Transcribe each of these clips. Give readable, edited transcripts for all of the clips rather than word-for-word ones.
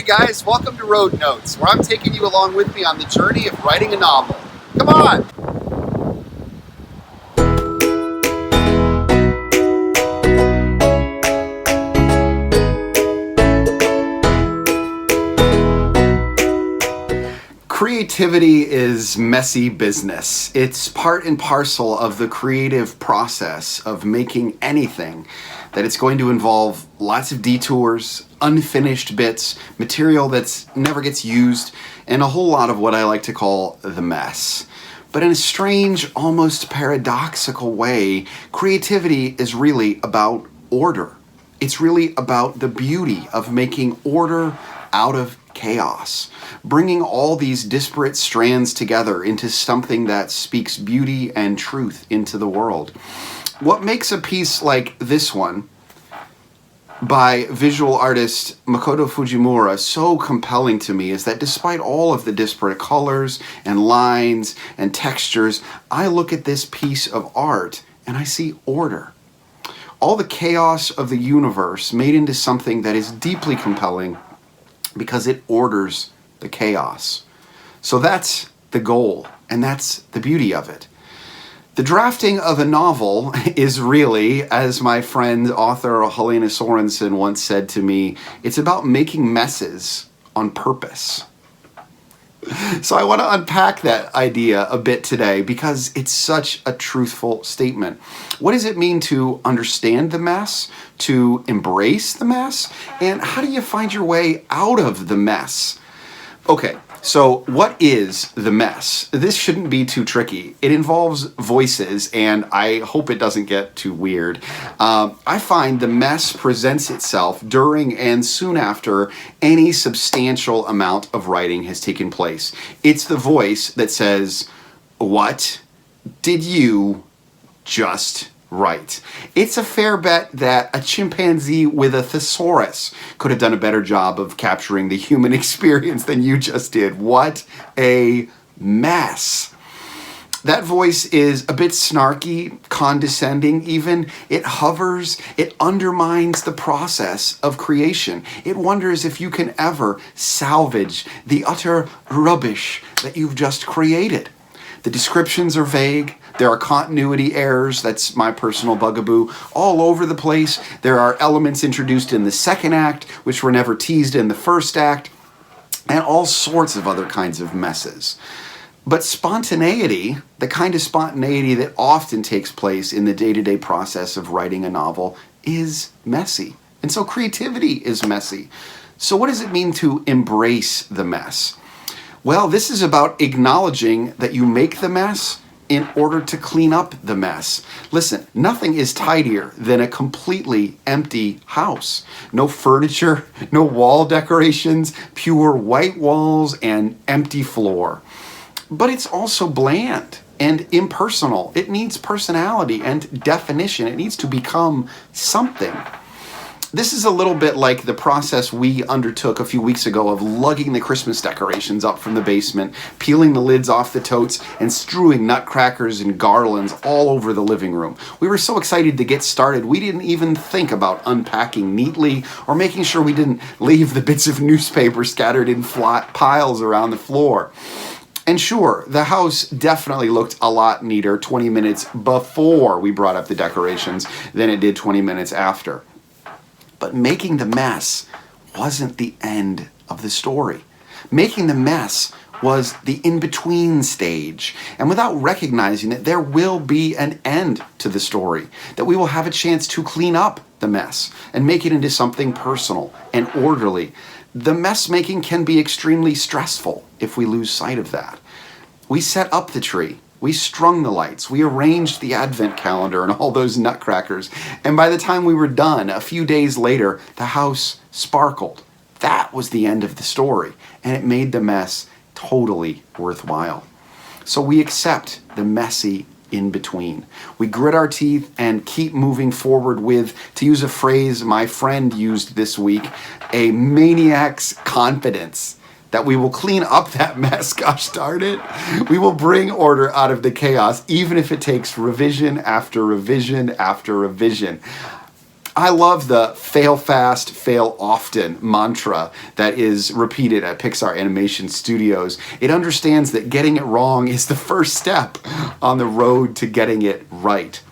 guys, welcome to Road Notes, where I'm taking you along with me on the journey of writing a novel. Come on! Creativity is messy business. It's part and parcel of the creative process of making anything, that it's going to involve lots of detours, unfinished bits, material that never gets used, and a whole lot of what I like to call the mess. But in a strange, almost paradoxical way, creativity is really about order. It's really about the beauty of making order out of chaos, bringing all these disparate strands together into something that speaks beauty and truth into the world. What makes a piece like this one by visual artist Makoto Fujimura so compelling to me is that despite all of the disparate colors and lines and textures, I look at this piece of art and I see order. All the chaos of the universe made into something that is deeply compelling because it orders the chaos. So that's the goal, and that's the beauty of it. The drafting of a novel is really, as my friend author Helena Sorensen once said to me, it's about making messes on purpose. So I want to unpack that idea a bit today because it's such a truthful statement. What does it mean to understand the mess, to embrace the mess, and how do you find your way out of the mess? Okay, so what is the mess? This shouldn't be too tricky. It involves voices, and I hope it doesn't get too weird. I find the mess presents itself during and soon after any substantial amount of writing has taken place. It's the voice that says, "What did you just write?" It's a fair bet that a chimpanzee with a thesaurus could have done a better job of capturing the human experience than you just did. What a mess. That voice is a bit snarky, condescending even. It hovers, it undermines the process of creation. It wonders if you can ever salvage the utter rubbish that you've just created. The descriptions are vague. There are continuity errors, that's my personal bugaboo, all over the place. There are elements introduced in the second act, which were never teased in the first act, and all sorts of other kinds of messes. But spontaneity, the kind of spontaneity that often takes place in the day-to-day process of writing a novel, is messy. And so creativity is messy. So what does it mean to embrace the mess? Well, this is about acknowledging that you make the mess in order to clean up the mess. Listen, nothing is tidier than a completely empty house. No furniture, no wall decorations, pure white walls and empty floor. But it's also bland and impersonal. It needs personality and definition. It needs to become something. This is a little bit like the process we undertook a few weeks ago of lugging the Christmas decorations up from the basement, peeling the lids off the totes, and strewing nutcrackers and garlands all over the living room. We were so excited to get started, we didn't even think about unpacking neatly or making sure we didn't leave the bits of newspaper scattered in flat piles around the floor. And sure, the house definitely looked a lot neater 20 minutes before we brought up the decorations than it did 20 minutes after. But making the mess wasn't the end of the story. Making the mess was the in-between stage. And without recognizing it, there will be an end to the story, that we will have a chance to clean up the mess and make it into something personal and orderly. The mess making can be extremely stressful if we lose sight of that. We set up the tree. We strung the lights, we arranged the advent calendar and all those nutcrackers, and by the time we were done, a few days later, the house sparkled. That was the end of the story, and it made the mess totally worthwhile. So we accept the messy in between. We grit our teeth and keep moving forward with, to use a phrase my friend used this week, a maniac's confidence that we will clean up that mess, gosh darn it. We will bring order out of the chaos, even if it takes revision after revision after revision. I love the fail fast, fail often mantra that is repeated at Pixar Animation Studios. It understands that getting it wrong is the first step on the road to getting it right.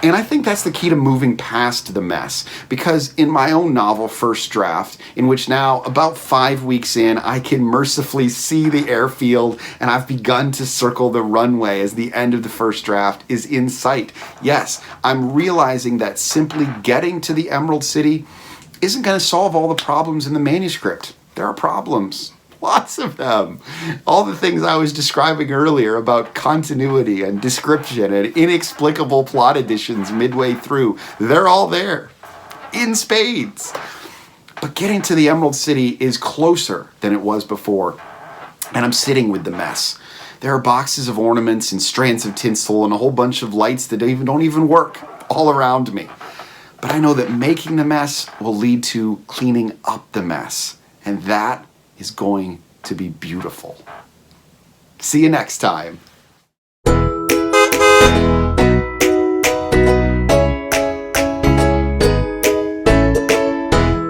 And I think that's the key to moving past the mess, because in my own novel, First Draft, in which now, about 5 weeks in, I can mercifully see the airfield and I've begun to circle the runway as the end of the first draft is in sight. Yes, I'm realizing that simply getting to the Emerald City isn't going to solve all the problems in the manuscript. There are problems. Lots of them. All the things I was describing earlier about continuity and description and inexplicable plot additions midway through, they're all there in spades. But getting to the Emerald City is closer than it was before, and I'm sitting with the mess. There are boxes of ornaments and strands of tinsel and a whole bunch of lights that don't even work all around me. But I know that making the mess will lead to cleaning up the mess, and that is going to be beautiful. See you next time.